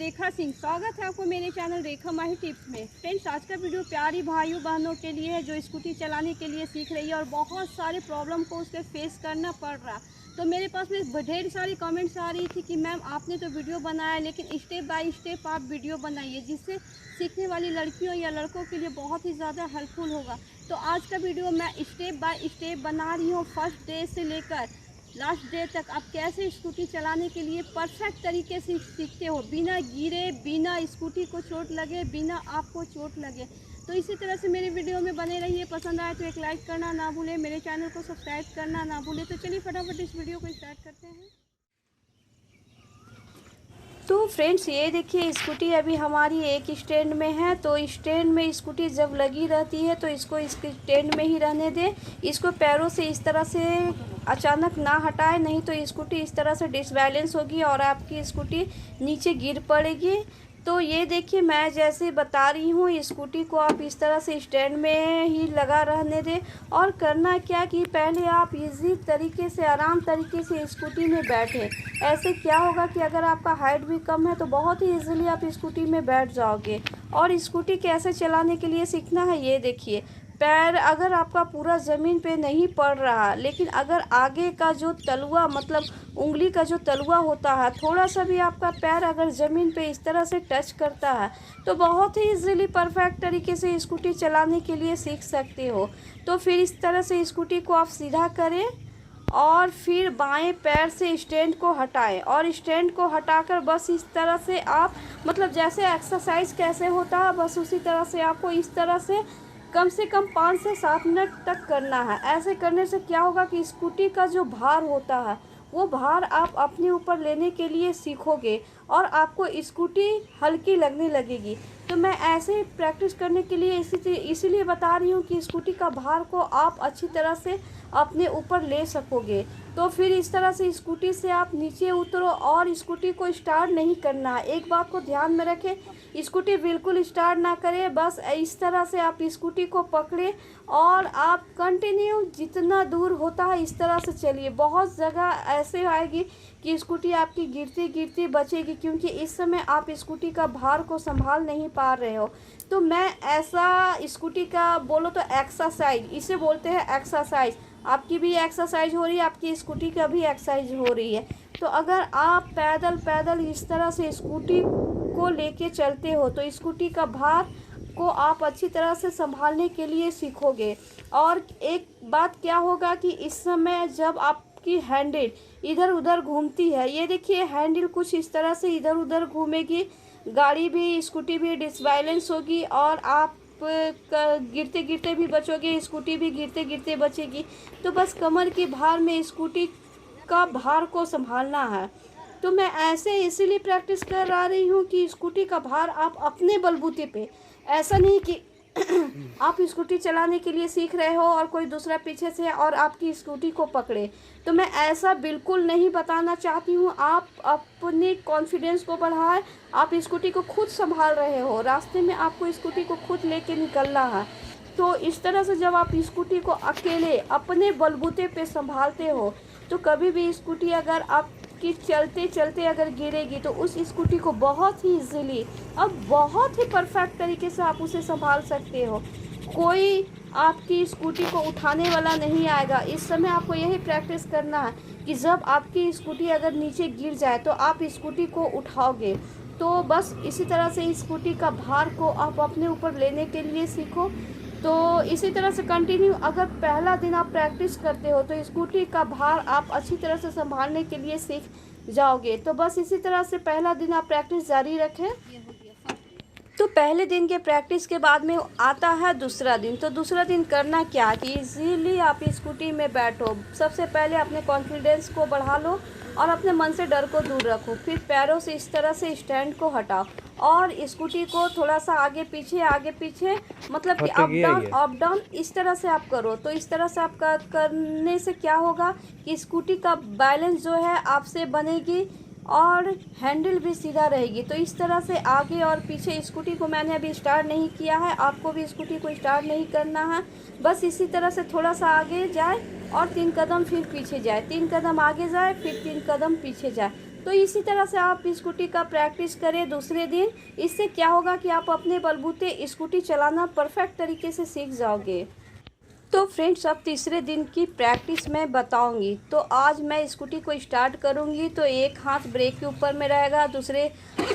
रेखा सिंह। स्वागत है आपको मेरे चैनल रेखा माही टिप्स में। फ्रेंड्स, आज का वीडियो प्यारी भाइयों बहनों के लिए है जो स्कूटी चलाने के लिए सीख रही है और बहुत सारे प्रॉब्लम को उसके फेस करना पड़ रहा। तो मेरे पास में ढेर सारी कमेंट्स आ रही थी कि मैम आपने तो वीडियो बनाया लेकिन स्टेप बाय स्टेप आप वीडियो बनाइए जिससे सीखने वाली लड़कियों या लड़कों के लिए बहुत ही ज़्यादा हेल्पफुल होगा। तो आज का वीडियो मैं स्टेप बाय स्टेप बना रही हूँ, फर्स्ट डे से लेकर लास्ट डे तक आप कैसे स्कूटी चलाने के लिए परफेक्ट तरीके से सीखते हो, बिना गिरे, बिना स्कूटी को चोट लगे, बिना आपको चोट लगे। तो इसी तरह से मेरे वीडियो में बने रहिए। पसंद आए तो एक लाइक करना ना भूले, मेरे चैनल को सब्सक्राइब करना ना भूले। तो चलिए फटाफट इस वीडियो को स्टार्ट करते हैं। तो फ्रेंड्स, ये देखिए स्कूटी अभी हमारी एक स्टैंड में है। तो स्टैंड में स्कूटी जब लगी रहती है तो इसको इस स्टैंड में ही रहने दें। इसको पैरों से इस तरह से अचानक ना हटाए, नहीं तो स्कूटी इस तरह से डिसबैलेंस होगी और आपकी स्कूटी नीचे गिर पड़ेगी। तो ये देखिए मैं जैसे बता रही हूँ, स्कूटी को आप इस तरह से स्टैंड में ही लगा रहने दें। और करना क्या कि पहले आप इजी तरीके से, आराम तरीके से स्कूटी में बैठे। ऐसे क्या होगा कि अगर आपका हाइट भी कम है तो बहुत ही इजीली आप स्कूटी में बैठ जाओगे। और स्कूटी कैसे चलाने के लिए सीखना है, ये देखिए। पैर अगर आपका पूरा ज़मीन पे नहीं पड़ रहा, लेकिन अगर आगे का जो तलुआ, मतलब उंगली का जो तलुआ होता है, थोड़ा सा भी आपका पैर अगर ज़मीन पे इस तरह से टच करता है तो बहुत ही इजीली परफेक्ट तरीके से स्कूटी चलाने के लिए सीख सकते हो। तो फिर इस तरह से स्कूटी को आप सीधा करें और फिर बाएं पैर से स्टैंड को हटाएं और स्टैंड को हटाकर बस इस तरह से आप, मतलब जैसे एक्सरसाइज कैसे होता है बस उसी तरह से आपको इस तरह से कम 5 से 7 मिनट तक करना है। ऐसे करने से क्या होगा कि स्कूटी का जो भार होता है वो भार आप अपने ऊपर लेने के लिए सीखोगे और आपको स्कूटी हल्की लगने लगेगी। तो मैं ऐसे प्रैक्टिस करने के लिए इसीलिए बता रही हूँ कि स्कूटी का भार को आप अच्छी तरह से अपने ऊपर ले सकोगे। तो फिर इस तरह से स्कूटी से आप नीचे उतरो और स्कूटी को स्टार्ट नहीं करना है। एक बात को ध्यान में रखें, स्कूटी बिल्कुल स्टार्ट ना करें, बस इस तरह से आप स्कूटी को पकड़े और आप कंटिन्यू जितना दूर होता है इस तरह से चलिए। बहुत जगह ऐसे आएगी कि स्कूटी आपकी गिरती गिरती बचेगी, क्योंकि इस समय आप स्कूटी का भार को संभाल नहीं पा रहे हो। तो मैं ऐसा स्कूटी का बोलो तो एक्सरसाइज, इसे बोलते हैं एक्सरसाइज। आपकी भी एक्सरसाइज हो रही है, आपकी स्कूटी का भी एक्सरसाइज हो रही है। तो अगर आप पैदल पैदल इस तरह से स्कूटी को लेके चलते हो तो स्कूटी का भार को आप अच्छी तरह से संभालने के लिए सीखोगे। और एक बात क्या होगा कि इस समय जब आपकी हैंडल इधर उधर घूमती है, ये देखिए हैंडल कुछ इस तरह से इधर उधर घूमेगी, गाड़ी भी, स्कूटी भी डिसबैलेंस होगी और आप गिरते गिरते भी बचोगे, स्कूटी भी गिरते गिरते बचेगी। तो बस कमर की भार में स्कूटी का भार को संभालना है। तो मैं ऐसे इसीलिए प्रैक्टिस कर आ रही हूँ कि स्कूटी का भार आप अपने बलबूते पे, ऐसा नहीं कि आप स्कूटी चलाने के लिए सीख रहे हो और कोई दूसरा पीछे से और आपकी स्कूटी को पकड़े। तो मैं ऐसा बिल्कुल नहीं बताना चाहती हूँ। आप अपने कॉन्फिडेंस को बढ़ाएं, आप स्कूटी को खुद संभाल रहे हो, रास्ते में आपको स्कूटी को खुद लेके निकलना है। तो इस तरह से जब आप स्कूटी को अकेले अपने बलबूते पे संभालते हो तो कभी भी स्कूटी अगर आपकी चलते चलते अगर गिरेगी तो उस स्कूटी को बहुत ही इजीली, अब बहुत ही परफेक्ट तरीके से आप उसे संभाल सकते हो। कोई आपकी स्कूटी को उठाने वाला नहीं आएगा। इस समय आपको यही प्रैक्टिस करना है कि जब आपकी स्कूटी अगर नीचे गिर जाए तो आप स्कूटी को उठाओगे। तो बस इसी तरह से स्कूटी का भार को आप अपने ऊपर लेने के लिए सीखो। तो इसी तरह से कंटिन्यू, अगर पहला दिन आप प्रैक्टिस करते हो तो स्कूटी का भार आप अच्छी तरह से संभालने के लिए सीख जाओगे। तो बस इसी तरह से पहला दिन आप प्रैक्टिस जारी रखें। तो पहले दिन के प्रैक्टिस के बाद में आता है दूसरा दिन। तो दूसरा दिन करना क्या कि इजीली आप स्कूटी में बैठो। सबसे पहले अपने कॉन्फिडेंस को बढ़ा लो और अपने मन से डर को दूर रखो। फिर पैरों से इस तरह से स्टैंड को हटाओ और स्कूटी को थोड़ा सा आगे पीछे, मतलब कि अप डाउन इस तरह से आप करो। तो इस तरह से आप करने से क्या होगा कि स्कूटी का बैलेंस जो है आपसे बनेगी और हैंडल भी सीधा रहेगी। तो इस तरह से आगे और पीछे, स्कूटी को मैंने अभी स्टार्ट नहीं किया है, आपको भी स्कूटी को स्टार्ट नहीं करना है। बस इसी तरह से थोड़ा सा आगे जाए और 3 कदम फिर पीछे जाए, 3 कदम आगे जाए फिर 3 कदम पीछे जाए। तो इसी तरह से आप स्कूटी का प्रैक्टिस करें दूसरे दिन। इससे क्या होगा कि आप अपने बलबूते स्कूटी चलाना परफेक्ट तरीके से सीख जाओगे। तो फ्रेंड्स, अब तीसरे दिन की प्रैक्टिस मैं बताऊंगी। तो आज मैं स्कूटी को स्टार्ट करूंगी तो एक हाथ ब्रेक के ऊपर में रहेगा, दूसरे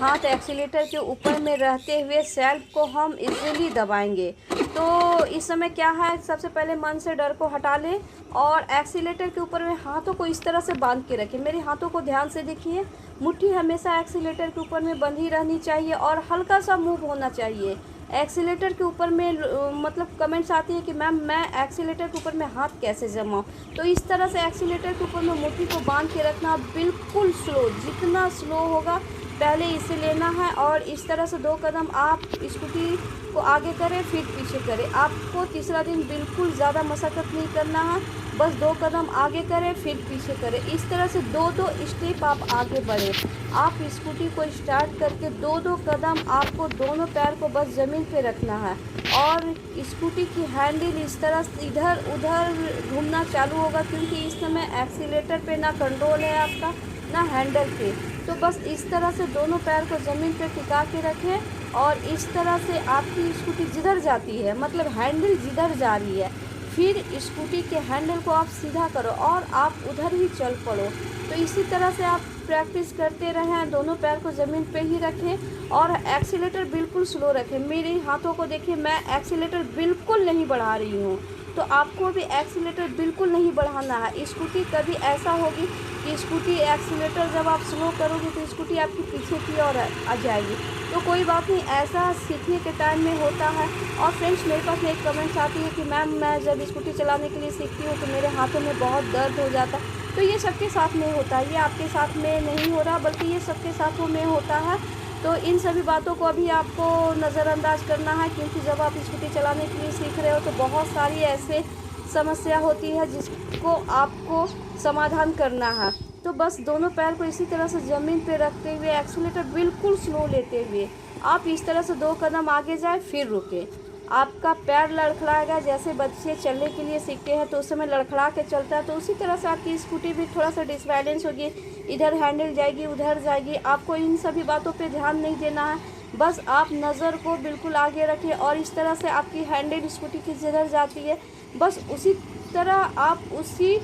हाथ एक्सीलेटर के ऊपर में रहते हुए सेल्फ को हम इजीली दबाएंगे। तो इस समय क्या है, सबसे पहले मन से डर को हटा लें और एक्सीलेटर के ऊपर में हाथों को इस तरह से बांध के रखें। मेरे हाथों को ध्यान से देखिए, मुट्ठी हमेशा एक्सीलेटर के ऊपर में बंधी रहनी चाहिए और हल्का सा मूव होना चाहिए। एक्सीलेटर के ऊपर में मतलब कमेंट्स आती है कि मैम मैं एक्सीलेटर के ऊपर में हाथ कैसे जमाऊं। तो इस तरह से एक्सीलेटर के ऊपर में मुट्ठी को बांध के रखना, बिल्कुल स्लो, जितना स्लो होगा पहले इसे लेना है और इस तरह से 2 कदम आप स्कूटी को आगे करें फिर पीछे करें। आपको तीसरा दिन बिल्कुल ज़्यादा मशक्क़त नहीं करना है, बस 2 कदम आगे करें फिर पीछे करें। इस तरह से 2-2 स्टेप आप आगे बढ़ें। आप स्कूटी को स्टार्ट करके 2-2 कदम आपको दोनों पैर को बस ज़मीन पे रखना है और स्कूटी की हैंडल इस तरह से इधर उधर घूमना चालू होगा, क्योंकि इस समय एक्सीलेटर पे ना कंट्रोल है आपका ना हैंडल पे। तो बस इस तरह से दोनों पैर को ज़मीन पे टिका के रखें और इस तरह से आपकी स्कूटी जिधर जाती है, मतलब हैंडल जिधर जा रही है, फिर स्कूटी के हैंडल को आप सीधा करो और आप उधर ही चल पड़ो। तो इसी तरह से आप प्रैक्टिस करते रहें, दोनों पैर को ज़मीन पे ही रखें और एक्सीलेटर बिल्कुल स्लो रखें। मेरे हाथों को देखिए, मैं एक्सीलेटर बिल्कुल नहीं बढ़ा रही हूँ, तो आपको भी एक्सीलेटर बिल्कुल नहीं बढ़ाना है। स्कूटी कभी ऐसा होगी कि स्कूटी एक्सीलेटर जब आप स्लो करोगे तो स्कूटी आपकी पीछे की ओर आ जाएगी। तो कोई बात नहीं, ऐसा सीखने के टाइम में होता है। और फ्रेंड्स, मेरे पास एक कमेंट्स आती है कि मैम मैं जब स्कूटी चलाने के लिए सीखती हूँ तो मेरे हाथों में बहुत दर्द हो जाता है। तो ये सबके साथ में होता है, ये आपके साथ में नहीं हो रहा, बल्कि ये सबके साथों में होता है। तो इन सभी बातों को अभी आपको नज़रअंदाज करना है, क्योंकि जब आप स्कूटी चलाने के लिए सीख रहे हो तो बहुत सारी ऐसे समस्या होती है जिसको आपको समाधान करना है। तो बस दोनों पैर को इसी तरह से ज़मीन पे रखते हुए एक्सीलेटर बिल्कुल स्लो लेते हुए आप इस तरह से 2 कदम आगे जाए फिर रुके। आपका पैर लड़खड़ाएगा, जैसे बच्चे चलने के लिए सीखते हैं तो उस समय लड़खड़ा के चलता है, तो उसी तरह से आपकी स्कूटी भी थोड़ा सा डिसबैलेंस होगी, इधर हैंडल जाएगी उधर जाएगी। आपको इन सभी बातों पे ध्यान नहीं देना है, बस आप नज़र को बिल्कुल आगे रखें और इस तरह से आपकी हैंडल स्कूटी की जिधर जाती है बस उसी तरह आप उसी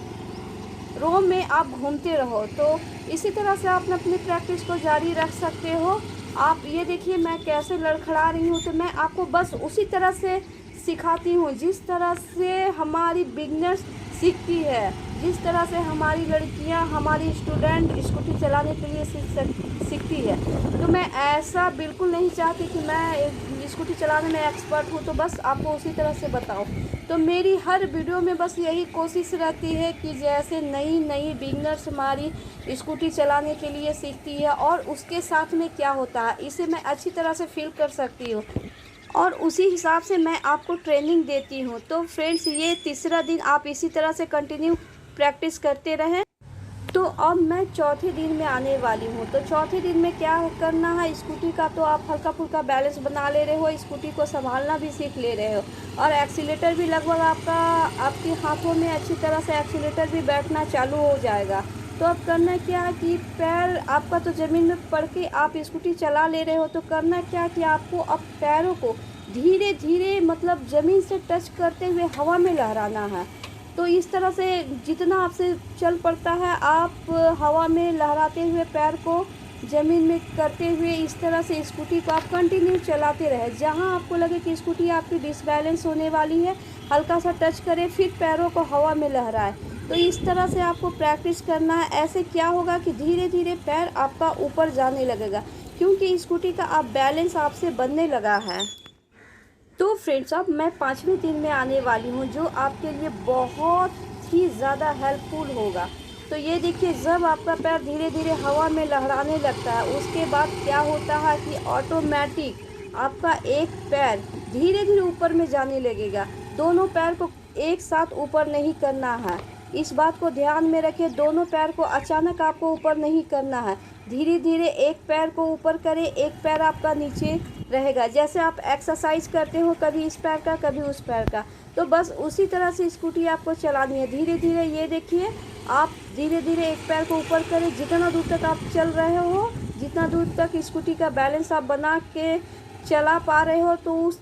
रो में आप घूमते रहो। तो इसी तरह से आप अपनी प्रैक्टिस को जारी रख सकते हो। आप ये देखिए मैं कैसे लड़खड़ा रही हूँ, तो मैं आपको बस उसी तरह से सिखाती हूँ जिस तरह से हमारी बिगनर्स सीखती है, जिस तरह से हमारी लड़कियाँ, हमारी स्टूडेंट स्कूटी चलाने के लिए सीखती है। तो मैं ऐसा बिल्कुल नहीं चाहती कि मैं स्कूटी चलाने में एक्सपर्ट हूँ, तो बस आपको उसी तरह से बताऊँ। तो मेरी हर वीडियो में बस यही कोशिश रहती है कि जैसे नई नई बिगनर्स हमारी स्कूटी चलाने के लिए सीखती है और उसके साथ में क्या होता है इसे मैं अच्छी तरह से फील कर सकती हूँ और उसी हिसाब से मैं आपको ट्रेनिंग देती हूँ। तो फ्रेंड्स, ये तीसरा दिन आप इसी तरह से कंटिन्यू प्रैक्टिस करते रहें। तो अब मैं चौथे दिन में आने वाली हूँ। तो चौथे दिन में क्या करना है, स्कूटी का तो आप हल्का फुल्का बैलेंस बना ले रहे हो, स्कूटी को संभालना भी सीख ले रहे हो और एक्सीलेटर भी लगभग आपके हाथों में अच्छी तरह से एक्सीलेटर भी बैठना चालू हो जाएगा। तो अब करना क्या है कि पैर आपका तो ज़मीन में पड़ के आप स्कूटी चला ले रहे हो, तो करना क्या कि आपको अब पैरों को धीरे धीरे मतलब ज़मीन से टच करते हुए हवा में लहराना है। तो इस तरह से जितना आपसे चल पड़ता है आप हवा में लहराते हुए पैर को ज़मीन में करते हुए इस तरह से स्कूटी को आप कंटिन्यू चलाते रहे। जहां आपको लगे कि स्कूटी आपकी डिसबैलेंस होने वाली है, हल्का सा टच करें फिर पैरों को हवा में लहराए। तो इस तरह से आपको प्रैक्टिस करना है। ऐसे क्या होगा कि धीरे धीरे पैर आपका ऊपर जाने लगेगा, क्योंकि स्कूटी का आप बैलेंस आपसे बनने लगा है। तो फ्रेंड्स, अब मैं 5वें दिन में आने वाली हूँ जो आपके लिए बहुत ही ज़्यादा हेल्पफुल होगा। तो ये देखिए, जब आपका पैर धीरे धीरे हवा में लहराने लगता है उसके बाद क्या होता है कि ऑटोमेटिक आपका एक पैर धीरे धीरे ऊपर में जाने लगेगा। दोनों पैर को एक साथ ऊपर नहीं करना है, इस बात को ध्यान में रखें। दोनों पैर को अचानक आपको ऊपर नहीं करना है, धीरे धीरे एक पैर को ऊपर करें, एक पैर आपका नीचे रहेगा। जैसे आप एक्सरसाइज करते हो, कभी इस पैर का कभी उस पैर का, तो बस उसी तरह से स्कूटी आपको चलानी है धीरे धीरे। ये देखिए आप धीरे धीरे एक पैर को ऊपर करें, जितना दूर तक आप चल रहे हो, जितना दूर तक स्कूटी का बैलेंस आप बना के चला पा रहे हो, तो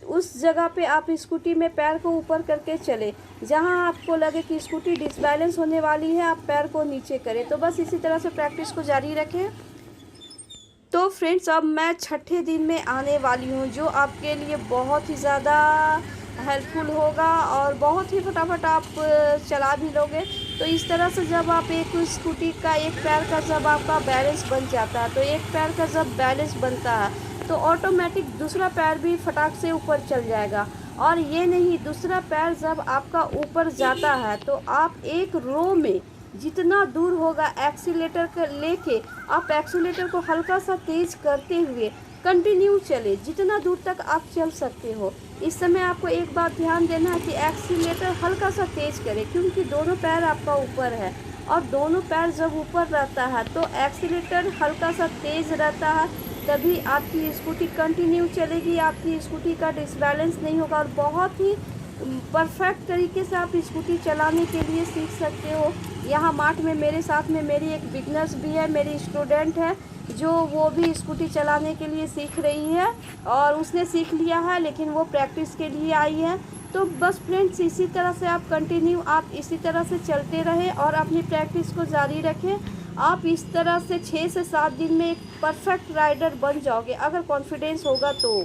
उस जगह पे आप स्कूटी में पैर को ऊपर करके चले। जहां आपको लगे कि स्कूटी डिसबैलेंस होने वाली है, आप पैर को नीचे करें। तो बस इसी तरह से प्रैक्टिस को जारी रखें। तो फ्रेंड्स, अब मैं छठे दिन में आने वाली हूँ, जो आपके लिए बहुत ही ज़्यादा हेल्पफुल होगा और बहुत ही फटाफट आप चला भी लोगे। तो इस तरह से जब आप एक स्कूटी का एक पैर का जब आपका बैलेंस बन जाता है, तो एक पैर का जब बैलेंस बनता है तो ऑटोमेटिक दूसरा पैर भी फटाक से ऊपर चल जाएगा। और ये नहीं, दूसरा पैर जब आपका ऊपर जाता है तो आप एक रो में जितना दूर होगा एक्सीलेटर का लेके, आप एक्सीलेटर को हल्का सा तेज़ करते हुए कंटिन्यू चले, जितना दूर तक आप चल सकते हो। इस समय आपको एक बात ध्यान देना है कि एक्सीलेटर हल्का सा तेज़ करें, क्योंकि दोनों पैर आपका ऊपर है और दोनों पैर जब ऊपर रहता है तो एक्सीलेटर हल्का सा तेज़ रहता है, तभी आपकी स्कूटी कंटिन्यू चलेगी, आपकी स्कूटी का डिसबैलेंस नहीं होगा और बहुत ही परफेक्ट तरीके से आप स्कूटी चलाने के लिए सीख सकते हो। यहाँ मार्ट में मेरे साथ में मेरी एक बिगनर्स भी है, मेरी स्टूडेंट है, जो वो भी स्कूटी चलाने के लिए सीख रही है और उसने सीख लिया है, लेकिन वो प्रैक्टिस के लिए आई है। तो बस फ्रेंड्स, इसी तरह से आप कंटिन्यू आप इसी तरह से चलते रहें और अपनी प्रैक्टिस को जारी रखें। आप इस तरह से 6 से 7 दिन में एक परफेक्ट राइडर बन जाओगे, अगर कॉन्फिडेंस होगा तो।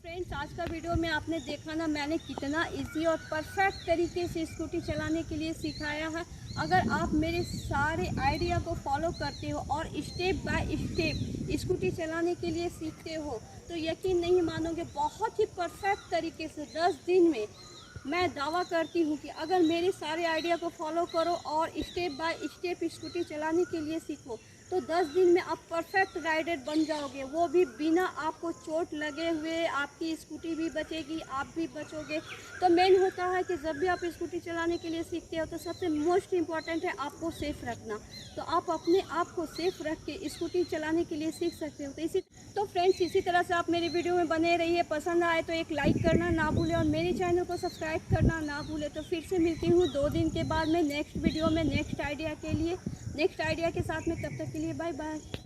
फ्रेंड्स, आज का वीडियो में आपने देखा ना, मैंने कितना इजी और परफेक्ट तरीके से स्कूटी चलाने के लिए सिखाया है। अगर आप मेरे सारे आइडिया को फॉलो करते हो और स्टेप बाय स्टेप स्कूटी चलाने के लिए सीखते हो, तो यकीन नहीं मानोगे, बहुत ही परफेक्ट तरीके से 10 दिन में मैं दावा करती हूँ कि अगर मेरे सारे आइडिया को फॉलो करो और स्टेप बाय स्टेप स्कूटी चलाने के लिए सीखो, तो 10 दिन में आप परफेक्ट राइडर बन जाओगे, वो भी बिना आपको चोट लगे हुए। आपकी स्कूटी भी बचेगी, आप भी बचोगे। तो मेन होता है कि जब भी आप स्कूटी चलाने के लिए सीखते हो तो सबसे मोस्ट इम्पॉर्टेंट है आपको सेफ़ रखना। तो आप अपने आप को सेफ़ रख के स्कूटी चलाने के लिए सीख सकते हो। तो फ्रेंड्स, इसी तरह से आप मेरी वीडियो में बने रहिए। पसंद आए तो एक लाइक करना ना भूलें और मेरे चैनल को सब्सक्राइब करना ना भूलें। तो फिर से मिलती हूँ 2 दिन के बाद में नेक्स्ट वीडियो में नेक्स्ट आइडिया के साथ में। तब तक के लिए बाय बाय।